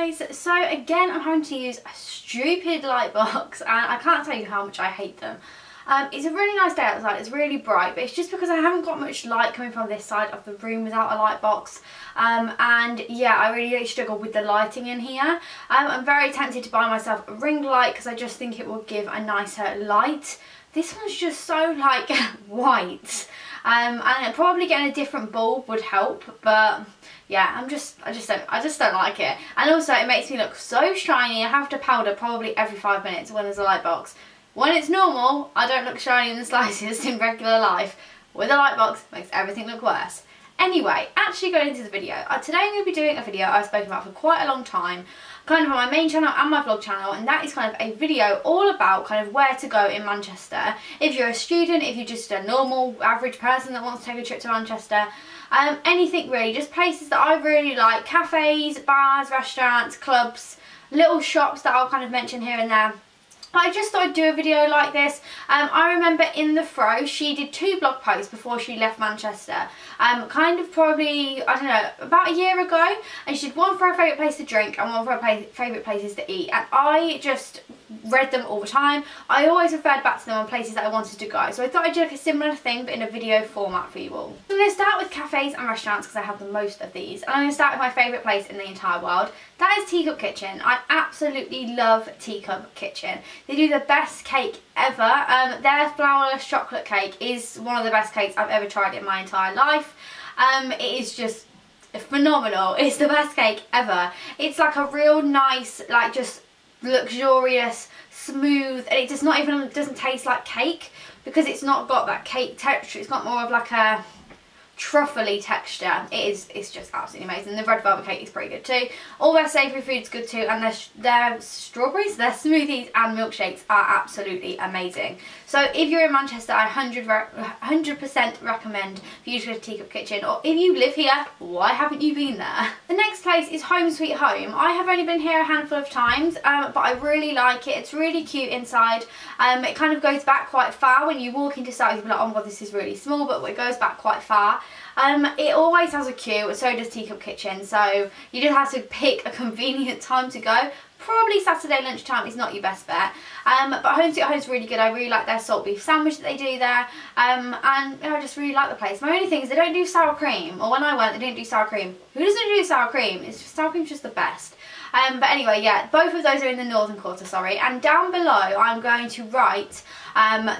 guys, so again I'm having to use a stupid light box and I can't tell you how much I hate them. It's a really nice day outside, it's really bright, but it's just because I haven't got much light coming from this side of the room without a light box. And yeah, I really struggle with the lighting in here. I'm very tempted to buy myself a ring light because I just think it will give a nicer light. This one's just so like white, and probably getting a different bulb would help, but yeah, I just don't like it. And also it makes me look so shiny. I have to powder probably every 5 minutes when there's a light box. When it's normal, I don't look shiny in the slightest in regular life. With a light box, it makes everything look worse. Anyway, actually going into the video, today I'm going to be doing a video I've spoken about for quite a long time, kind of on my main channel and my vlog channel, and that is kind of a video all about kind of where to go in Manchester. If you're a student, if you're just a normal, average person that wants to take a trip to Manchester, anything really, just places that I really like, cafes, bars, restaurants, clubs, little shops that I'll kind of mention here and there. I just thought I'd do a video like this. I remember in the Fro, she did 2 blog posts before she left Manchester. Kind of probably, I don't know, about a year ago. And she did one for her favourite place to drink and one for her favourite places to eat. And I just read them all the time. I always referred back to them on places that I wanted to go. So I thought I'd do like a similar thing but in a video format for you all. I'm going to start with cafes and restaurants because I have the most of these. And I'm going to start with my favourite place in the entire world. That is Teacup Kitchen. I absolutely love Teacup Kitchen. They do the best cake ever. Their flourless chocolate cake is one of the best cakes I've ever tried in my entire life. It is just phenomenal. It's the best cake ever. It's like a real nice, like just luxurious, smooth, and it doesn't taste like cake because it's not got that cake texture. It's got more of like a truffly texture. It's just absolutely amazing. The red velvet cake is pretty good too. All their savoury food's good too, and their strawberries, their smoothies and milkshakes are absolutely amazing. So if you're in Manchester, I 100% recommend for you to go to Teacup Kitchen, or if you live here, why haven't you been there? The next place is Home Sweet Home. I have only been here a handful of times, but I really like it. It's really cute inside. It kind of goes back quite far. When you walk into sight, you'll be like, oh my god, this is really small, but it goes back quite far. It always has a queue, so does Teacup Kitchen, so you just have to pick a convenient time to go. Probably Saturday lunchtime is not your best bet, but Home Sweet Home is really good. I really like their salt beef sandwich that they do there, and I just really like the place. My only thing is they don't do sour cream, or when I went they didn't do sour cream. Who doesn't do sour cream? Sour cream's just the best. But anyway, yeah, both of those are in the northern quarter, sorry, and down below I'm going to write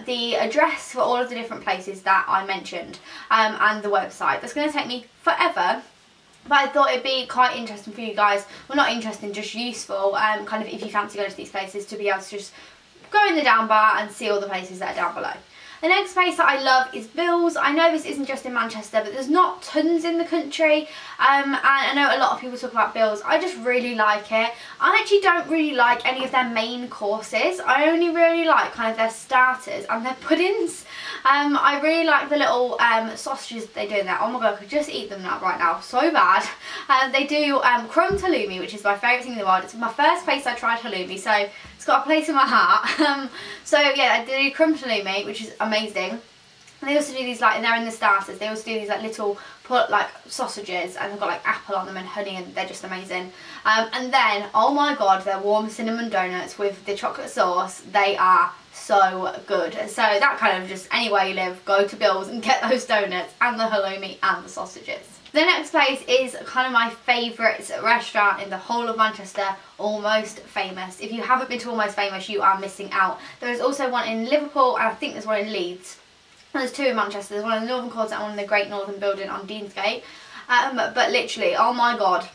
the address for all of the different places that I mentioned, and the website. That's going to take me forever, but I thought it'd be quite interesting for you guys, well not interesting, just useful, kind of if you fancy going to these places, to be able to just go in the down bar and see all the places that are down below. The next place that I love is Bill's. I know this isn't just in Manchester, but there's not tons in the country, and I know a lot of people talk about Bill's. I just really like it. I actually don't really like any of their main courses. I only really like kind of their starters and their puddings. I really like the little sausages they do in there. Oh my god, I could just eat them right now, so bad. They do crumb halloumi, which is my favourite thing in the world. It's my first place I tried halloumi, so it's got a place in my heart. So yeah, they do crumb halloumi, which is amazing. And they also do these, like, and they're in the starters, they also do these like little like sausages, and they've got like apple on them and honey, and they're just amazing. And then, oh my god, their warm cinnamon donuts with the chocolate sauce, they are so good. So that kind of just, anywhere you live, go to Bill's and get those donuts and the halloumi and the sausages. The next place is kind of my favourite restaurant in the whole of Manchester, Almost Famous. If you haven't been to Almost Famous, you are missing out. There is also one in Liverpool, and I think there's one in Leeds. And there's 2 in Manchester. There's one in the Northern Quarter and one in the Great Northern Building on Deansgate. But literally, oh my god,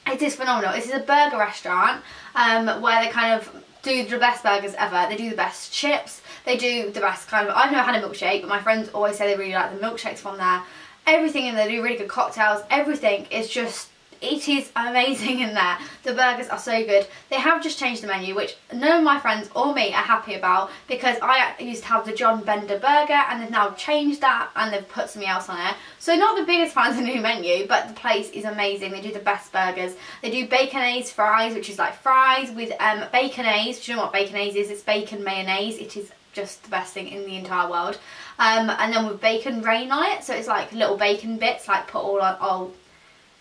it is phenomenal. This is a burger restaurant where they kind of do the best burgers ever. They do the best chips. They do the best kind of, I've never had a milkshake, but my friends always say they really like the milkshakes from there. Everything in there, they do really good cocktails. Everything is just, it is amazing in there. The burgers are so good. They have just changed the menu, which none of my friends or me are happy about, because I used to have the John Bender burger, and they've now changed that and they've put something else on it. So not the biggest fans of the new menu, but the place is amazing. They do the best burgers. They do baconaise fries, which is like fries with baconaise. Do you know what baconaise is? It's bacon mayonnaise. It is just the best thing in the entire world. And then with bacon rain on it, so it's like little bacon bits like put all on. Oh,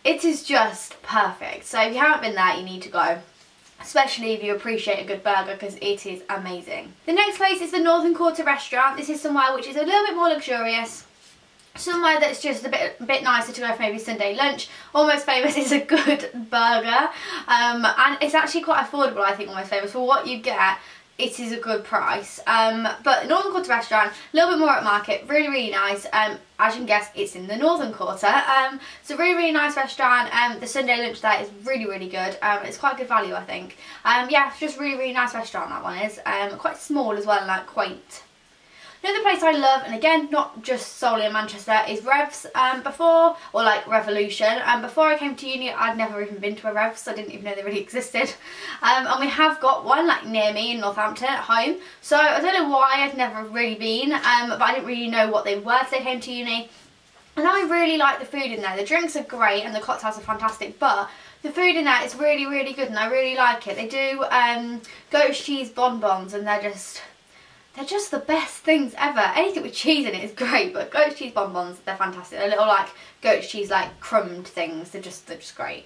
it is just perfect. So if you haven't been there, you need to go. Especially if you appreciate a good burger, because it is amazing. The next place is the Northern Quarter restaurant. This is somewhere which is a little bit more luxurious. Somewhere that's just a bit nicer to go for maybe Sunday lunch. Almost Famous is a good burger. And it's actually quite affordable, I think, Almost Famous. For what you get, it is a good price. But Northern Quarter restaurant, a little bit more at market, really, really nice. As you can guess, it's in the Northern Quarter. It's a really, really nice restaurant. The Sunday lunch there is really, really good. It's quite good value, I think. Yeah, it's just really, really nice restaurant, that one is. Quite small as well, and like quaint. Another place I love, and again, not just solely in Manchester, is Revs. Or like Revolution. Before I came to uni, I'd never even been to a Revs. I didn't even know they really existed. And we have got one like near me in Northampton at home. So I don't know why I'd never really been, but I didn't really know what they were till I came to uni. And I really like the food in there. The drinks are great and the cocktails are fantastic, but the food in there is really, really good and I really like it. They do goat's cheese bonbons, and they're just the best things ever. Anything with cheese in it is great, but goat's cheese bonbons, they're fantastic. They're little like goat's cheese like crumbed things. They're just great.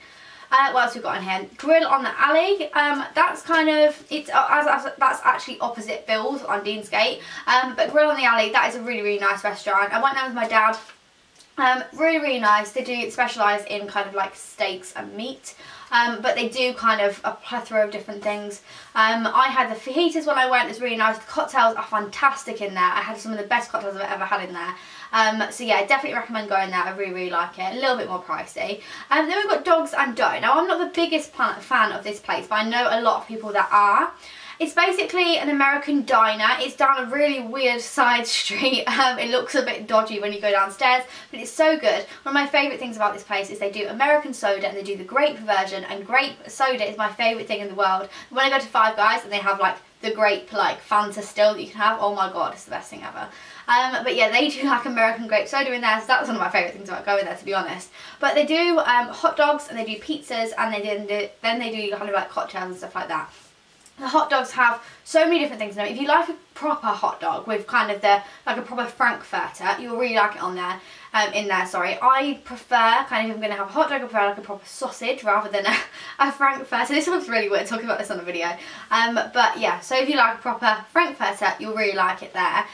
What else we've got in here? Grill on the Alley. That's kind of, that's actually opposite Bill's on Deansgate. But Grill on the Alley, that is a really, really nice restaurant. I went there with my dad. Really, really nice. They do specialise in kind of like steaks and meat. But they do kind of a plethora of different things. I had the fajitas when I went. It was really nice. The cocktails are fantastic in there. I had some of the best cocktails I've ever had in there. So yeah, I definitely recommend going there. I really, really like it. A little bit more pricey. Then we've got Dogs and Dough. Now, I'm not the biggest fan of this place, but I know a lot of people that are. It's basically an American diner. It's down a really weird side street. It looks a bit dodgy when you go downstairs, but it's so good. One of my favourite things about this place is they do American soda and they do the grape version, and grape soda is my favourite thing in the world. When I go to Five Guys and they have like the grape like Fanta still that you can have, oh my god, it's the best thing ever. But yeah, they do like American grape soda in there, so that was one of my favourite things about going there, to be honest. But they do hot dogs and they do pizzas, and then they do kind of like cocktails and stuff like that. The hot dogs have so many different things in them. If you like a proper hot dog with kind of like a proper Frankfurter, you'll really like it on there. In there, sorry. I prefer, kind of, if I'm going to have a hot dog, I prefer like a proper sausage rather than a Frankfurter. This looks really weird talking about this on the video. But yeah, so if you like a proper Frankfurter, you'll really like it there.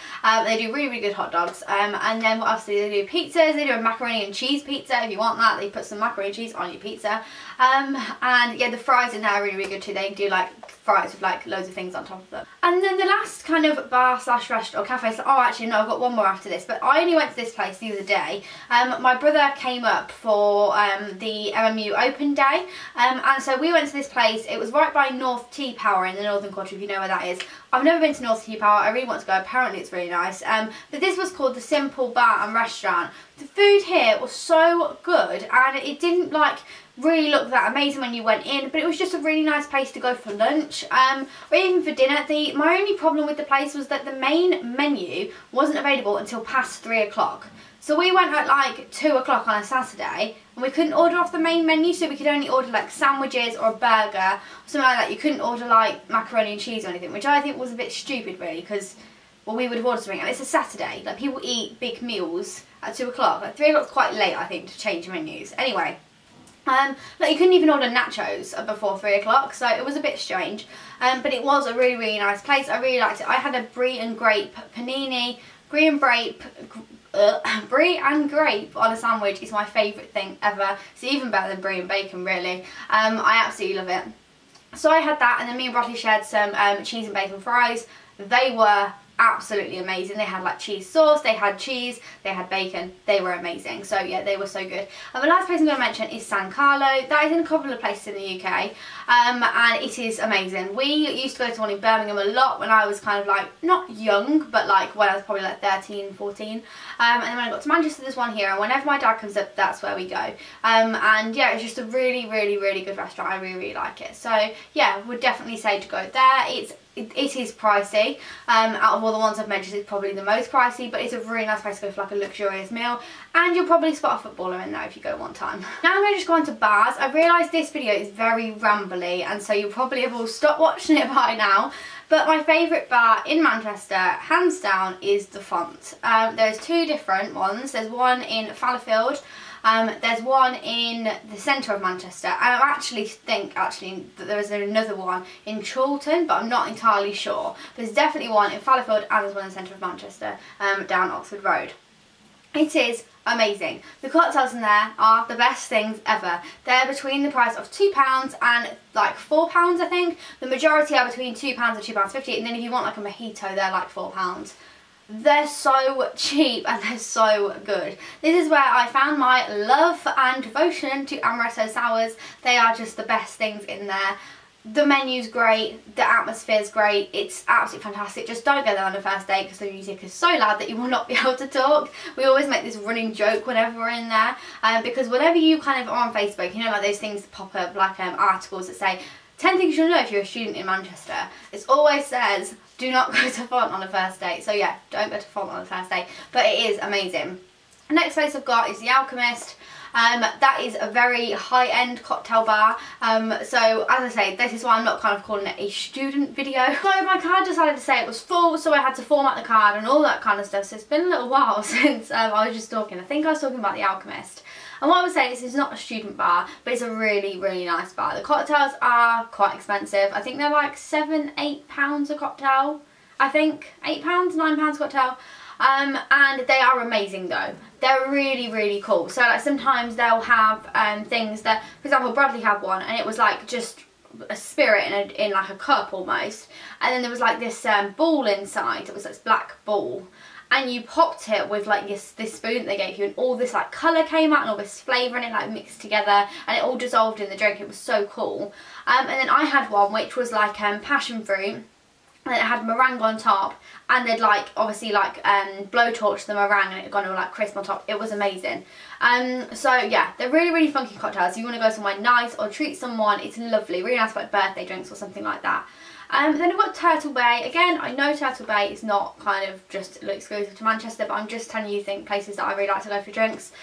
They do really, really good hot dogs. And then what else do they do? Pizzas. They do a macaroni and cheese pizza. If you want that, they put some macaroni and cheese on your pizza. And yeah, the fries in there are really, really good too. They do like fries with like loads of things on top of them. And then the last kind of bar slash restaurant or cafe, oh actually no, I've got one more after this, but I only went to this place the other day. My brother came up for the MMU Open Day, and so we went to this place. It was right by North Tea Power in the Northern Quarter, if you know where that is. I've never been to North Tea Power. I really want to go. Apparently it's really nice. But this was called the Simple Bar and Restaurant. The food here was so good, and it didn't like really look that amazing when you went in, but it was just a really nice place to go for lunch, or even for dinner. My only problem with the place was that the main menu wasn't available until past 3 o'clock. So we went at like 2 o'clock on a Saturday, and we couldn't order off the main menu, so we could only order like sandwiches or a burger or something like that. You couldn't order like macaroni and cheese or anything, which I think was a bit stupid really, because well, we would have ordered something, and it's a Saturday. Like, people eat big meals at 2 o'clock. Like 3 o'clock's quite late, I think, to change menus. Anyway. Like, you couldn't even order nachos before 3 o'clock, so it was a bit strange. But it was a really, really nice place. I really liked it. I had a brie and grape panini. Brie and grape on a sandwich is my favourite thing ever. It's even better than brie and bacon, really. I absolutely love it. So I had that, and then me and Bradley shared some cheese and bacon fries. They were absolutely amazing. They had like cheese sauce, they had cheese, they had bacon. They were amazing. So yeah, they were so good. And the last place I'm going to mention is San Carlo. That is in a couple of places in the UK, and it is amazing. We used to go to one in Birmingham a lot when I was kind of like, not young, but like when I was probably like 13, 14. And then when I got to Manchester, there's one here, and whenever my dad comes up, that's where we go. And yeah, it's just a really, really, really good restaurant. I really, really like it. So yeah, would definitely say to go there. It is pricey. Out of all the ones I've mentioned, it's probably the most pricey, but it's a really nice place to go for like a luxurious meal, and you'll probably spot a footballer in there if you go one time. Now I'm going to just go on to bars. I realise this video is very rambly, and so you probably have all stopped watching it by now, but my favourite bar in Manchester, hands down, is The Font. There's two different ones. There's one in Fallowfield, There's one in the centre of Manchester, and I actually think that there is another one in Chorlton, but I'm not entirely sure. There's definitely one in Fallowfield and there's one in the centre of Manchester, down Oxford Road. It is amazing. The cocktails in there are the best things ever. They're between the price of £2 and like £4, I think. The majority are between £2 and £2.50, and then if you want like a mojito, they're like £4. They're so cheap and they're so good. This is where I found my love and devotion to amaretto sours. They are just the best things in there. The menu's great, the atmosphere's great, it's absolutely fantastic. Just don't go there on the first date because the music is so loud that you will not be able to talk. We always make this running joke whenever we're in there, because whenever you kind of are on Facebook, you know, like those things that pop up, like articles that say 10 things you'll know if you're a student in Manchester. It always says do not go to Font on a first date. So yeah, don't go to Font on a first date, but it is amazing. The next place I've got is The Alchemist. That is a very high-end cocktail bar, so as I say, this is why I'm not kind of calling it a student video. So my card decided to say it was full, so I had to format the card and all that kind of stuff, so it's been a little while since I was just talking. I think I was talking about The Alchemist. And what I would say is it's not a student bar, but it's a really, really nice bar. The cocktails are quite expensive. I think they're like £7, £8 a cocktail. I think £8, £9 a cocktail. And they are amazing though. They're really, really cool. So like sometimes they'll have things that, for example, Bradley had one and it was like just a spirit in like a cup almost. And then there was like this ball inside. It was this black ball. And you popped it with like this spoon that they gave you, and all this like colour came out and all this flavour and it like mixed together and it all dissolved in the drink. It was so cool. And then I had one which was like passion fruit. And it had meringue on top, and they'd like obviously like blowtorch the meringue and it had gone all like crisp on top. It was amazing. So yeah, they're really, really funky cocktails. If you want to go somewhere nice or treat someone, it's lovely. Really nice for like birthday drinks or something like that. Then I've got Turtle Bay. Again, I know Turtle Bay is not kind of just exclusive to Manchester, but I'm just telling you places that I really like to go for drinks.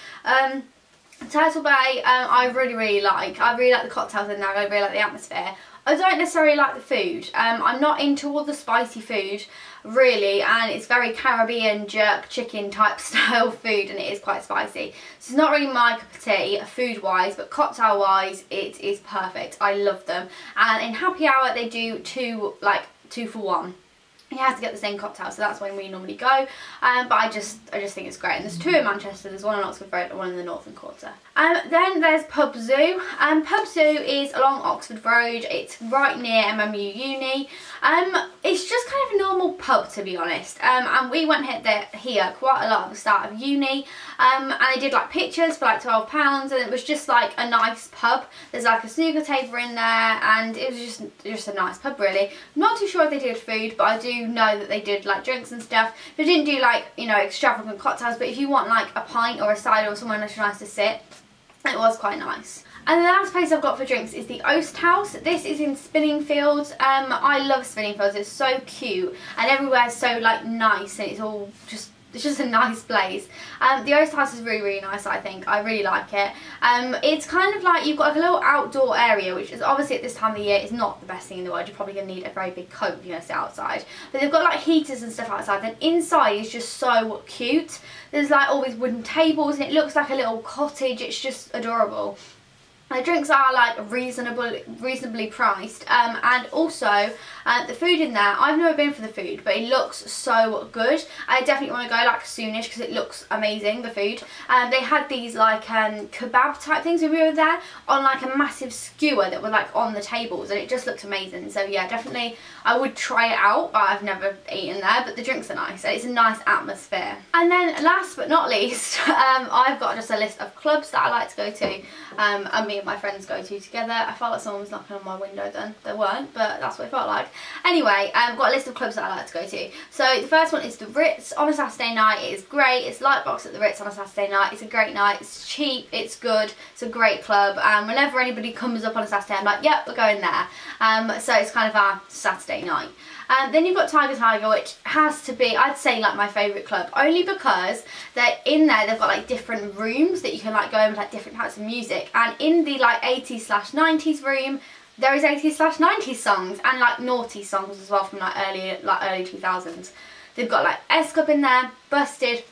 Turtle Bay, I really, really like. I really like the cocktails in there. I really like the atmosphere. I don't necessarily like the food. I'm not into all the spicy food, really, and it's very Caribbean jerk chicken type style food, and it is quite spicy. So it's not really my cup of tea, food-wise, but cocktail-wise, it is perfect. I love them. And in happy hour, they do two for one. You have to get the same cocktail, so that's when we normally go. But I just think it's great. And there's two in Manchester. There's one in Oxford Road and one in the Northern Quarter. Then there's Pub Zoo. Pub Zoo is along Oxford Road. It's right near MMU Uni. It's just kind of a normal pub, to be honest. And we went here quite a lot at the start of uni. And they did like pictures for like £12, and it was just like a nice pub. There's like a snooker table in there, and it was just a nice pub, really. I'm not too sure if they did food, but I do know that they did like drinks and stuff. They didn't do like, you know, extravagant cocktails, but if you want like a pint or a cider or somewhere nice to sit, it was quite nice. And the last place I've got for drinks is the Oast House. This is in Spinningfields. I love Spinningfields. It's so cute and everywhere's so like nice, and it's just a nice place. The Oast House is really, really nice, I think. I really like it. It's kind of like you've got like a little outdoor area, which is obviously at this time of the year is not the best thing in the world. You're probably going to need a very big coat if you're going to sit outside. But they've got like heaters and stuff outside. Then inside is just so cute. There's like all these wooden tables and it looks like a little cottage. It's just adorable. The drinks are like reasonably priced, and also the food in there, I've never been for the food, but it looks so good. I definitely want to go like soonish because it looks amazing, the food. They had these like kebab type things when we were there on like a massive skewer that were like on the tables, and it just looked amazing. So yeah, definitely I would try it out, but I've never eaten there, but the drinks are nice and it's a nice atmosphere. And then last but not least, I've got just a list of clubs that I like to go to, and me and my friends go to together. I felt like someone was knocking on my window then. There weren't, but that's what it felt like. Anyway, I've got a list of clubs that I like to go to. So the first one is the Ritz on a Saturday night. It is great. It's Lightbox at the Ritz on a Saturday night. It's a great night. It's cheap. It's good. It's a great club. And whenever anybody comes up on a Saturday, I'm like, yep, we're going there. So it's kind of our Saturday night. Then you've got Tiger, which has to be, I'd say, like my favourite club, only because they're in there. They've got like different rooms that you can like go in with like different types of music, and in the like 80s/90s room there is 80s/90s songs and like naughty songs as well from like early 2000s. They've got like S Club in there, Busted,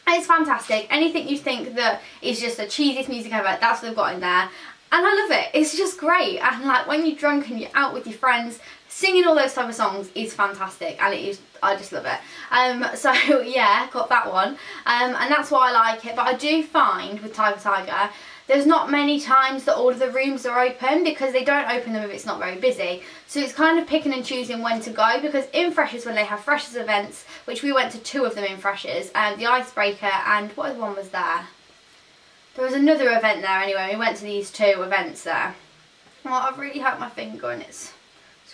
It's fantastic. Anything you think that is just the cheesiest music ever, that's what they've got in there. And I love it. It's just great. And like when you're drunk and you're out with your friends, singing all those type of songs is fantastic, and it is, I just love it. So yeah, got that one. And that's why I like it. But I do find with Tiger, there's not many times that all of the rooms are open, because they don't open them if it's not very busy. So it's kind of picking and choosing when to go, because in Freshers, when they have Freshers events, which we went to 2 of them in Freshers, the Icebreaker and what other one was there? There was another event there anyway. We went to these 2 events there. Well, I've really hurt my finger and it's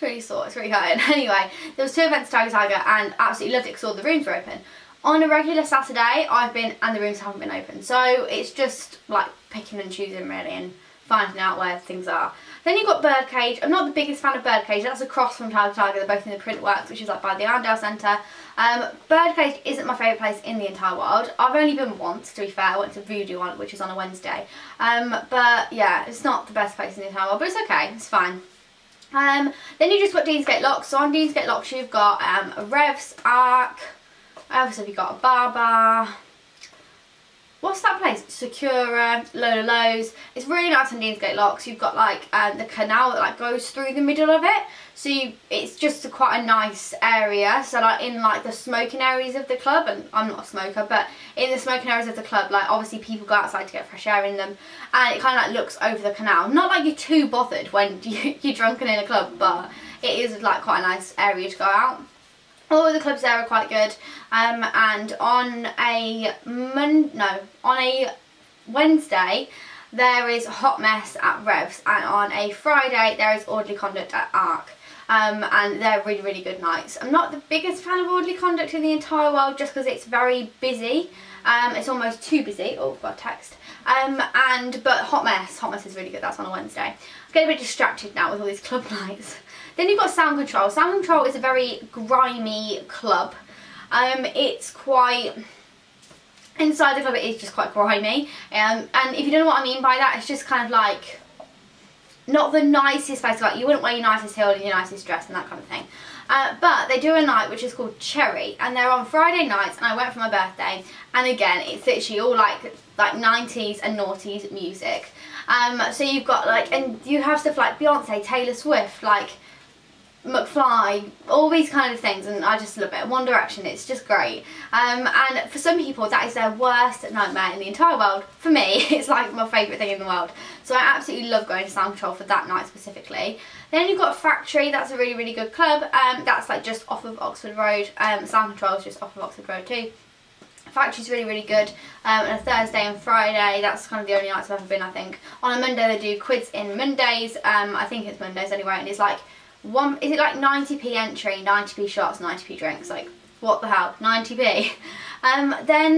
really sore, it's really hurting. Anyway, there was 2 events at Tiger and absolutely loved it because all the rooms were open. On a regular Saturday, I've been and the rooms haven't been open. So it's just like picking and choosing really and finding out where things are. Then you've got Birdcage. I'm not the biggest fan of Birdcage. That's across from Tiger. They're both in the Printworks, which is like by the Arndale Centre. Birdcage isn't my favourite place in the entire world. I've only been once, to be fair. I went to Voodoo on, which is on a Wednesday. But yeah, it's not the best place in the entire world, but it's okay. It's fine. Then you've just got Deansgate Locks. So on Deansgate Locks, you've got a Revs, Arc. Obviously, you've got a Bar. What's that place? Secura, Lola Lows. It's really nice on Deansgate Locks. You've got like the canal that like goes through the middle of it. So it's just quite a nice area. So like in like the smoking areas of the club, and I'm not a smoker, but in the smoking areas of the club, like obviously people go outside to get fresh air in them, and it kind of like looks over the canal. Not like you're too bothered when you're drunken in a club, but it is like quite a nice area to go out. All of the clubs there are quite good, and on a Wednesday there is Hot Mess at Revs, and on a Friday there is Orderly Conduct at Arc, and they're really, really good nights. I'm not the biggest fan of Orderly Conduct in the entire world just because it's very busy. It's almost too busy. Oh, I've got a text. But Hot Mess is really good. That's on a Wednesday. I'm getting a bit distracted now with all these club nights. Then you've got Sound Control. Sound Control is a very grimy club. It's quite... Inside the club it is just quite grimy. And if you don't know what I mean by that, it's just kind of like... Not the nicest place. Like you wouldn't wear your nicest heel and your nicest dress and that kind of thing. But they do a night which is called Cherry, and they're on Friday nights, and I went for my birthday, and again it's literally all like 90s and noughties music. So you've got like, and you have stuff like Beyonce, Taylor Swift, like McFly, all these kind of things, and I just love it. One Direction, it's just great. And for some people that is their worst nightmare in the entire world. For me, it's like my favourite thing in the world. So I absolutely love going to Sound Control for that night specifically. Then you've got Factory. That's a really, really good club. That's like just off of Oxford Road. Sound Control is just off of Oxford Road too. Factory's really, really good. On a Thursday and Friday, that's kind of the only nights I've ever been, I think. On a Monday they do Quids in Mondays. I think it's Mondays anyway, and it's like is it like 90p entry, 90p shots, 90p drinks? Like what the hell, 90p. Then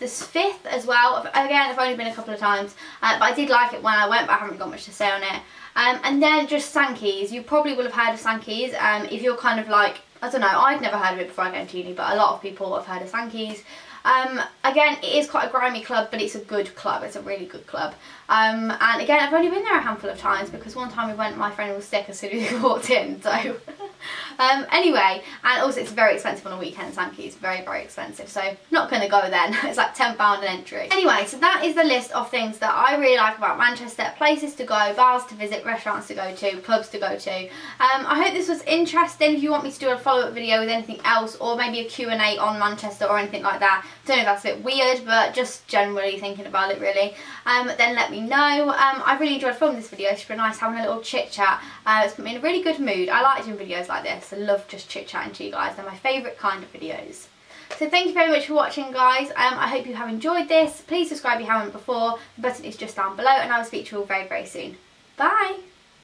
this 5th as well. Again, I've only been a couple of times, but I did like it when I went, but I haven't got much to say on it. And then just Sankey's. You probably will have heard of Sankey's if you're kind of like, I don't know, I'd never heard of it before I came to uni, but a lot of people have heard of Sankey's. Again, it is quite a grimy club, but it's a good club. It's a really good club. And again, I've only been there a handful of times because one time we went, my friend was sick as soon as we walked in. So anyway, and also it's very expensive on a weekend. Sankey's very, very expensive. So not going to go then. It's like £10 an entry. Anyway, so that is the list of things that I really like about Manchester. Places to go, bars to visit, restaurants to go to, clubs to go to. I hope this was interesting. If you want me to do a follow-up video with anything else, or maybe a Q&A on Manchester or anything like that, I don't know if that's a bit weird, but just generally thinking about it really, then let me know. I really enjoyed filming this video. It's been nice having a little chit chat. It's put me in a really good mood. I like doing videos like this. I love just chit chatting to you guys. They're my favourite kind of videos. So thank you very much for watching, guys. I hope you have enjoyed this. Please subscribe if you haven't before. The button is just down below, and I will speak to you all very, very soon. Bye!